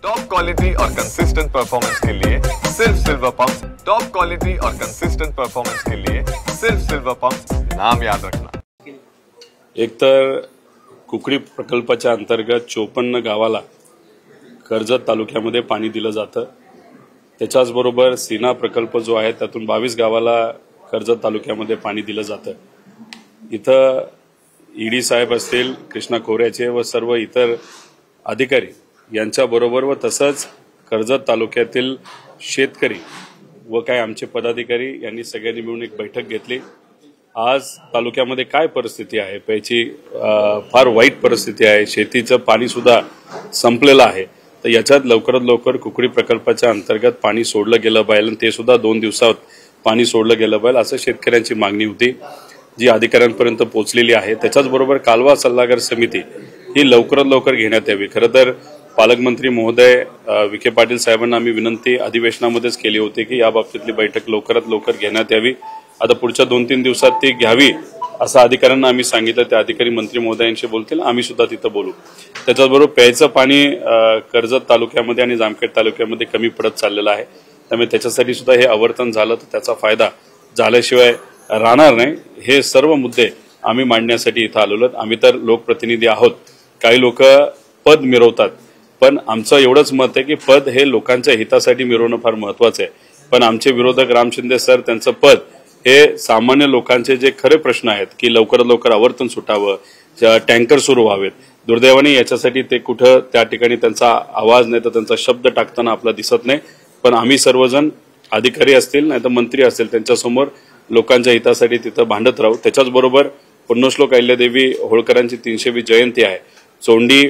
Top quality और consistent performance के लिए सिर्फ सिल्वर पंप्स। टॉप क्वालिटी और कंसिस्टेंट परफॉर्मेंस के लिए सिर्फ सिल्वर पंप्स, नाम याद रखना। एक तर कुकडी प्रकल्पाच्या अंतर्गत 54 गावाला कर्जत तालुक्यामध्ये पाणी दिलं जातं। त्याच्याच बरोबर सीना प्रकल्प जो आहे त्यातून 22 गावाला कर्जत तालुक्यामध्ये पाणी दिलं जातं। इथं ईडी साहेब असतील, कृष्णा खोऱ्याचे व सर्व इतर अधिकारी यांच्या बरोबर व तसंच कर्जत तालुक्यातील शेतकरी व काय आमचे पदाधिकारी यांनी सगळ्यांनी मिळून एक बैठक घेतली। आज तालुक्यामध्ये काय परिस्थिती आहे, प्यायची फार वाईट परिस्थिती आहे, शेतीचं पाणी सुद्धा संपलेलं आहे। तर याच्यात लवकरात लवकर कुकडी प्रकल्पाच्या अंतर्गत पाणी सोडलं गेलं पाहिजे आणि ते सुद्धा 2 दिवसात पाणी सोडलं गेलं पाहिजे असं शेतकऱ्यांची मागणी होती, जी अधिकाऱ्यांपर्यंत पोहोचलेली आहे। त्याच्याच बरोबर कालवा सल्लागार समिती ही लवकरात लवकर घेण्यात यावी। खरं तर पालकमंत्री महोदय विखे पाटील साहेबांना आम्ही विनंती अधिवेशनामध्येच केली होती की या बाबतीतली बैठक लवकरात लवकर घेण्यात यावी। आता पुढच्या 2-3 दिवसात ती घ्यावी असं अधिकाऱ्यांना आम्ही सांगितलं। त्या अधिकारी मंत्री महोदयांशी बोलतील, आम्ही सुद्धा तिथं बोलू। त्याच्याबरोबर प्यायचं पाणी कर्जत तालुक्यामध्ये आणि जामखेड तालुक्यामध्ये कमी पडत चाललेलं आहे, त्यामुळे त्याच्यासाठी सुद्धा हे आवर्तन झालं तर त्याचा फायदा झाल्याशिवाय राहणार नाही। हे सर्व मुद्दे आम्ही मांडण्यासाठी इथं आलेलो आहोत। आम्ही तर लोकप्रतिनिधी आहोत, काही लोक पद मिरवतात, पण आमचं एवढंच मत आहे की पद हे लोकांच्या हितासाठी मिरवणं फार महत्वाचं आहे। पण आमचे विरोधक राम शिंदे सर त्यांचं पद हे सामान्य लोकांचे जे खरे प्रश्न आहेत की लवकरात लवकर आवर्तन सुटावं, टँकर सुरू व्हावेत, दुर्दैवाने याच्यासाठी ते कुठं त्या ठिकाणी त्यांचा आवाज नाही तर त्यांचा शब्द टाकताना आपला दिसत नाही। पण आम्ही सर्वजण अधिकारी असतील नाही तर मंत्री असतील त्यांच्यासमोर लोकांच्या हितासाठी तिथं भांडत राहू। त्याच्याच बरोबर पुण्यश्लोक अहिल्यादेवी होळकरांची 300वी जयंती आहे। चोंडी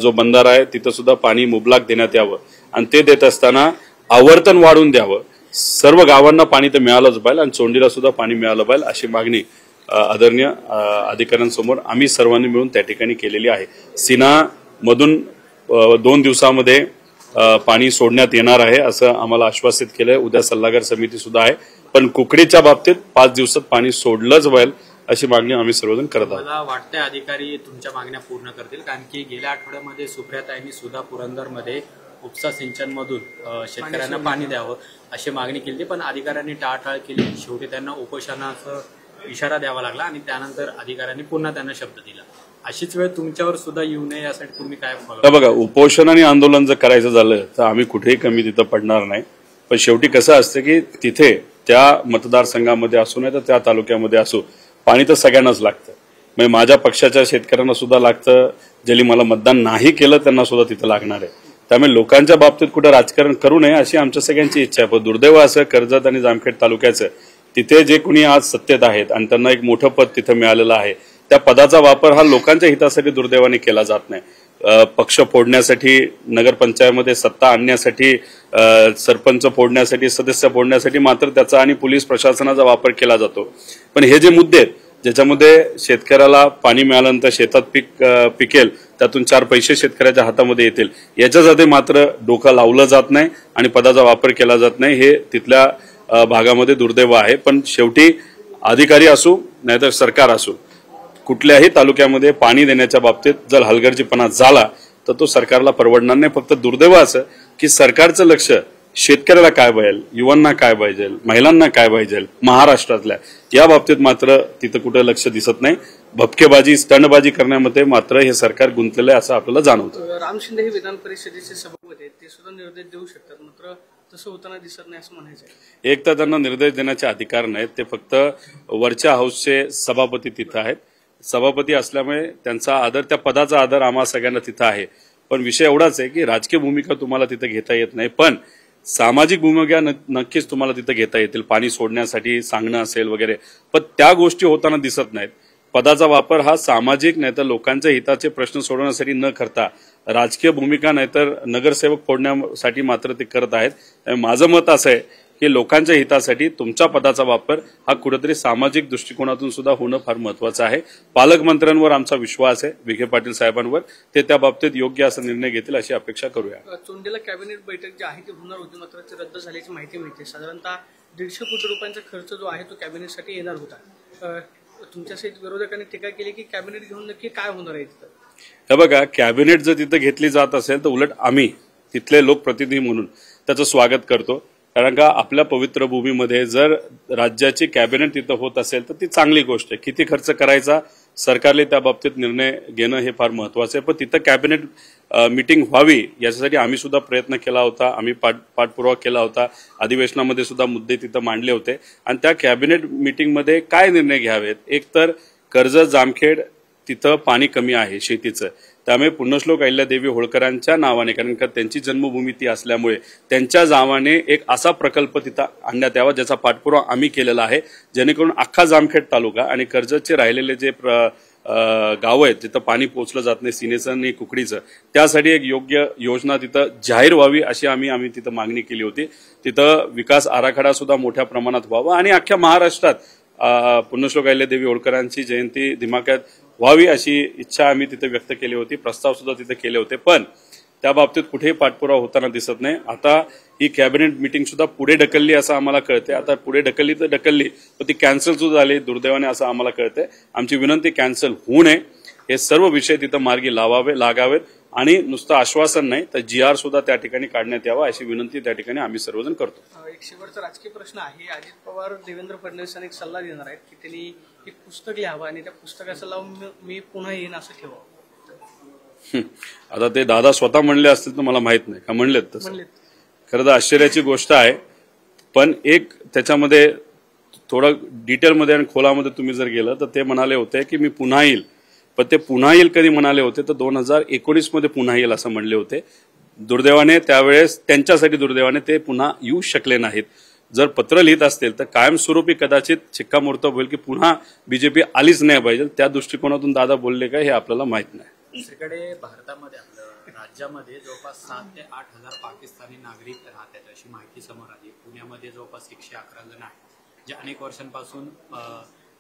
जो बंधारा आहे तिथं सुद्धा पाणी मुबलक देण्यात यावं आणि ते देत असताना आवर्तन वाढून द्यावं। सर्व गावांना पाणी तर मिळालंच पाहिजे आणि चोंडीला सुद्धा पाणी मिळालं पाहिजे अशी मागणी आदरणीय अधिकाऱ्यांसमोर आम्ही सर्वांनी मिळून त्या ठिकाणी केलेली आहे। सीना मधून 2 दिवसामध्ये पाणी सोडण्यात येणार आहे असं आम्हाला आश्वासित केलंय। उद्या सल्लागार समिती सुद्धा आहे, पण कुकडीच्या बाबतीत 5 दिवसात पाणी सोडलंच पाहिजे अशी मागणी आम्ही सर्वजण करत आहोत। मला वाटतं अधिकारी तुमच्या मागण्या पूर्ण करतील, कारण की गेल्या आठवड्यामध्ये सुप्रियाताईंनी सुद्धा पुरंदरमध्ये उपसा सिंचन मधून शेतकऱ्यांना पाणी द्यावं अशी मागणी केली, पण अधिकाऱ्यांनी टाळाटाळ केली। शेवटी त्यांना उपोषणाचा इशारा द्यावा लागला आणि त्यानंतर अधिकाऱ्यांनी पुन्हा त्यांना शब्द दिला। अशीच वेळ तुमच्यावर सुद्धा येऊ नये यासाठी तुम्ही काय बघा, उपोषण आणि आंदोलन जर करायचं झालं तर आम्ही कुठेही कमी तिथं पडणार नाही। पण शेवटी कसं असतं की तिथे त्या मतदारसंघामध्ये असू नाही तर त्या तालुक्यामध्ये असू पाणी तर सगळ्यांनाच लागतं। म्हणजे माझ्या पक्षाच्या शेतकऱ्यांना सुद्धा लागतं, ज्यांनी मला मतदान नाही केलं त्यांना सुद्धा तिथं लागणार आहे। त्यामुळे लोकांच्या बाबतीत कुठं राजकारण करू नये अशी आमच्या सगळ्यांची इच्छा आहे। पण दुर्दैव असं कर्जत आणि जामखेड तालुक्याचं तिथे जे कोणी आज सत्तेत आहेत आणि त्यांना एक मोठं पद तिथं मिळालेलं आहे, त्या पदाचा वापर हा लोकांच्या हितासाठी दुर्दैवाने केला जात नाही। पक्ष फोडण्यासाठी, नगरपंचायतमध्ये सत्ता आणण्यासाठी, सरपंच फोडण्यासाठी, सदस्य फोडण्यासाठी मात्र त्याचा आणि पोलीस प्रशासनाचा वापर केला जातो। पण हे जे मुद्दे आहेत ज्याच्यामध्ये शेतकऱ्याला पाणी मिळाल्यानंतर शेतात पिकेल, त्यातून 4 पैसे शेतकऱ्याच्या हातामध्ये येतील, याच्यासाठी मात्र डोकं लावलं जात नाही आणि पदाचा वापर केला जात नाही। हे तिथल्या भागामध्ये दुर्दैव आहे। पण शेवटी अधिकारी असू नाहीतर सरकार असू, कुठल्याही तालुक्यामध्ये पाणी देण्याच्या बाबतीत जर हलगर्जीपणा झाला तर तो सरकारला परवडणार नाही। फक्त दुर्दैव असं की सरकारचं लक्ष शेतकऱ्याला काय पाहिजे, युवांना काय पाहिजे, महिलांना काय पाहिजे, महाराष्ट्रातल्या या बाबतीत मात्र तिथं कुठं लक्ष दिसत नाही। भपकेबाजी, स्टंटबाजी करण्यामध्ये मात्र हे सरकार गुंतलेलं आहे असं आपल्याला जाणवतं। राम शिंदे हे विधान परिषदेचे सभापती आहेत, ते सुद्धा निर्देश देऊ शकतात, मात्र तसं होताना दिसत नाही असं म्हणायचं। एक तर त्यांना निर्देश देण्याचे अधिकार नाहीत, ते फक्त वरच्या हाऊसचे सभापती तिथं आहेत। सभापती असल्यामुळे त्यांचा आदर, त्या पदाचा आदर आम्हा सगळ्यांना तिथं आहे। पण विषय एवढाच आहे की राजकीय भूमिका तुम्हाला तिथं घेता येत नाही, पण सामाजिक भूमिका नक्कीच तुम्हाला तिथं घेता येतील। पाणी सोडण्यासाठी सांगणं असेल वगैरे, पण त्या गोष्टी होताना दिसत नाहीत। पदाचा वापर हा सामाजिक नाहीतर लोकांच्या हिताचे प्रश्न सोडवण्यासाठी न करता राजकीय भूमिका नाहीतर नगरसेवक फोडण्यासाठी मात्र ते करत आहेत। माझं मत असं आहे की लोकांच्या हितासाठी तुमच्या पदाचा वापर हा कुठेतरी सामाजिक दृष्टिकोनातून सुद्धा होणं फार महत्वाचं आहे। पालकमंत्र्यांवर आमचा विश्वास आहे, विखे पाटील साहेबांवर, ते त्या बाबतीत योग्य असा निर्णय घेतील अशी अपेक्षा करूया। चोंडीला कॅबिनेट बैठक जी आहे ती होणार होती, मात्र ती रद्द झाल्याची माहिती मिळते। साधारणतः 150 कोटी रुपयांचा खर्च जो आहे तो कॅबिनेटसाठी येणार होता। तुमच्यासहित विरोधकांनी टीका केली की कॅबिनेट घेऊन नक्की काय होणार आहे तिथं? हे बघा, कॅबिनेट जर तिथं घेतली जात असेल तर उलट आम्ही तिथले लोकप्रतिनिधी म्हणून त्याचं स्वागत करतो. कारण का आपल्या पवित्र भूमीमध्ये जर राज्याची कॅबिनेट तिथं होत असेल तर ती चांगली गोष्ट आहे. किती खर्च करायचा सरकारने त्या बाबतीत निर्णय घेणं हे फार महत्वाचं आहे. पण तिथं कॅबिनेट मीटिंग व्हावी याच्यासाठी आम्ही सुद्धा प्रयत्न केला होता, आम्ही पाठपुरावा केला होता. अधिवेशनामध्ये सुद्धा मुद्दे तिथं मांडले होते आणि त्या कॅबिनेट मीटिंगमध्ये काय निर्णय घ्यावेत. एक तर कर्जत जामखेड तिथं पाणी कमी आहे शेतीचं, त्यामुळे पुण्यश्लोक अहिल्यादेवी होळकरांच्या नावाने, कारण का त्यांची जन्मभूमी ती असल्यामुळे त्यांच्या नावाने एक असा प्रकल्प तिथं आणण्यात यावा ज्याचा पाठपुरावा आम्ही केलेला आहे, जेणेकरून अख्खा जामखेड तालुका आणि कर्जतचे राहिलेले जे गाव आहेत जिथं पाणी पोहोचलं जात नाही सिनेचं आणि कुकडीचं, त्यासाठी एक योग्य योजना तिथं जाहीर व्हावी अशी आम्ही तिथं मागणी केली होती. तिथं विकास आराखडा सुद्धा मोठ्या प्रमाणात व्हावा आणि अख्ख्या महाराष्ट्रात पुण्यश्लोक अहिल्यादेवी होळकरांची जयंती दिमाखात व्हावी अशी इच्छा आम्ही तिथे व्यक्त केली होती. प्रस्ताव सुद्धा तिथे केले होते, पण त्या बाबतीत कुठेही पाठपुरावा होताना दिसत नाही. आता ही कॅबिनेट मीटिंग सुद्धा पुढे ढकलली असं आम्हाला कळते. आता पुढे ढकलली तर ढकलली, पण ती कॅन्सल सुद्धा झाली दुर्दैवाने असं आम्हाला कळते. आमची विनंती कॅन्सल होऊ नये, हे सर्व विषय तिथं मार्गी लागावेत आणि नुसतं आश्वासन नाही तर GR सुद्धा त्या ठिकाणी काढण्यात यावा अशी विनंती त्या ठिकाणी आम्ही सर्वजण करतो. एक शेवटचा राजकीय प्रश्न आहे. अजित पवार देवेंद्र फडणवीसांनी एक सल्ला देणार आहेत की त्यांनी एक पुस्तक लिहावं आणि त्या पुस्तकाचं लावून मी पुन्हा येईन असं ठेवावं. आता ते दादा स्वतः म्हणले असतील तर मला माहित नाही का म्हणलेत तसं. खरं तर आश्चर्याची गोष्ट आहे, पण एक त्याच्यामध्ये थोडं डिटेलमध्ये आणि खोलामध्ये तुम्ही जर गेलं तर ते म्हणाले होते की मी पुन्हा येईल, पण ते पुन्हा येईल कधी म्हणाले होते तर 2019 मध्ये पुन्हा येईल असं म्हणले होते. दुर्दैवाने त्यावेळेस त्यांच्यासाठी दुर्दैवाने ते पुन्हा येऊ शकले नाहीत. जर पत्र लिहित असतील तर कायमस्वरूपी कदाचित शिक्कामोर्तब होईल की पुन्हा बीजेपी आलीच नाही पाहिजे. त्या दृष्टिकोनातून दादा बोलले का हे आपल्याला माहित नाही. दुसरीकडे भारतामध्ये आपल्या राज्यामध्ये जवळपास 7 ते 8 हजार पाकिस्तानी नागरिक राहतात अशी माहिती समोर आली. पुण्यामध्ये जवळपास 111 जण आहेत जे अनेक वर्षांपासून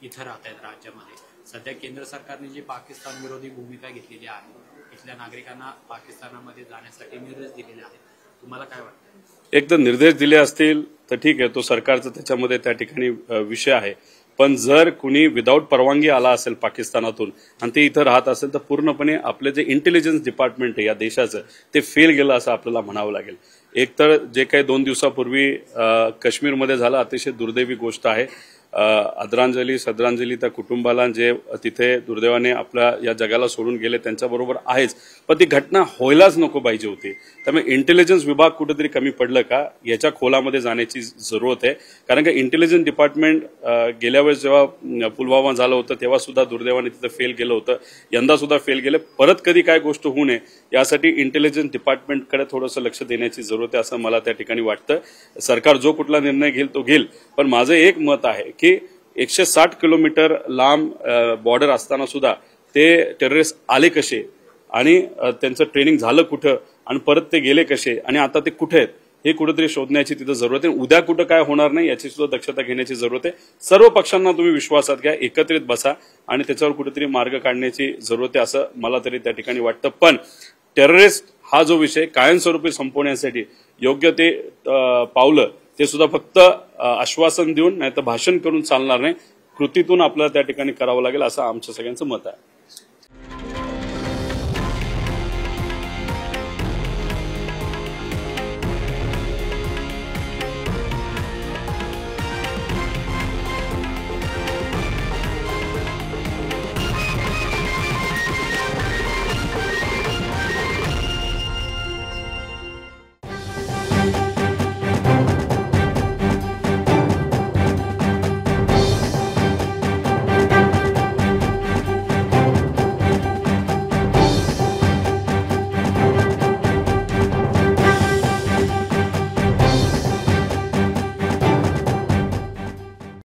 इथं राहत आहेत राज्यामध्ये. सध्या केंद्र सरकारने जी पाकिस्तान विरोधी भूमिका घेतलेली आहे, इथल्या नागरिकांना पाकिस्तानामध्ये जाण्यासाठी निर्देश दिलेले आहेत. तुम्हाला काय वाटतं? एक तर निर्देश दिले असतील तर ठीक आहे, तो सरकारचा त्याच्यामध्ये त्या ठिकाणी विषय आहे. पण जर कुणी विदाऊट परवानगी आला असेल पाकिस्तानातून आणि ते इथं राहत असेल तर पूर्णपणे आपले जे इंटेलिजन्स डिपार्टमेंट आहे या देशाचं ते फेल गेलं असं आपल्याला म्हणावं लागेल. एक तर जे काही 2 दिवसापूर्वी काश्मीरमध्ये झालं अतिशय दुर्दैवी गोष्ट आहे. आदरांजली श्रद्धांजली त्या कुटुंबाला जे तिथे दुर्दैवाने आपल्या या जगाला सोडून गेले त्यांच्याबरोबर आहेच, पण ती घटना व्हायलाच नको पाहिजे होती. त्यामुळे इंटेलिजन्स विभाग कुठेतरी कमी पडलं का याच्या खोलामध्ये जाण्याची जरूरत आहे. कारण का इंटेलिजन्स डिपार्टमेंट गेल्या वेळेस जेव्हा पुलवामा झालं होतं तेव्हा सुद्धा दुर्दैवाने तिथं फेल गेलं होतं, यंदा सुद्धा फेल गेलं. परत कधी काय गोष्ट होऊ नये यासाठी इंटेलिजन्स डिपार्टमेंटकडे थोडंसं लक्ष देण्याची जरूरत आहे असं मला त्या ठिकाणी वाटतं. सरकार जो कुठला निर्णय घेईल तो घेईल, पण माझं एक मत आहे की 160 किलोमीटर लांब बॉर्डर असताना सुद्धा ते टेररिस्ट आले कसे आणि त्यांचं ट्रेनिंग झालं कुठं आणि परत ते गेले कसे आणि आता ते कुठे आहेत हे कुठेतरी शोधण्याची तिथं जरूरत आहे. उद्या कुठं काय होणार नाही याची सुद्धा दक्षता घेण्याची जरूरत आहे. सर्व पक्षांना तुम्ही विश्वासात घ्या, एकत्रित बसा आणि त्याच्यावर कुठेतरी मार्ग काढण्याची जरूरत आहे असं मला तरी त्या ठिकाणी वाटतं. पण टेररिस्ट हा जो विषय कायमस्वरूपी संपवण्यासाठी योग्य ते पावलं ते सुद्धा फक्त आश्वासन देऊन नाही तर भाषण करून चालणार नाही, कृतीतून आपल्याला त्या ठिकाणी करावं लागेल असं आमच्या सगळ्यांचं मत आहे.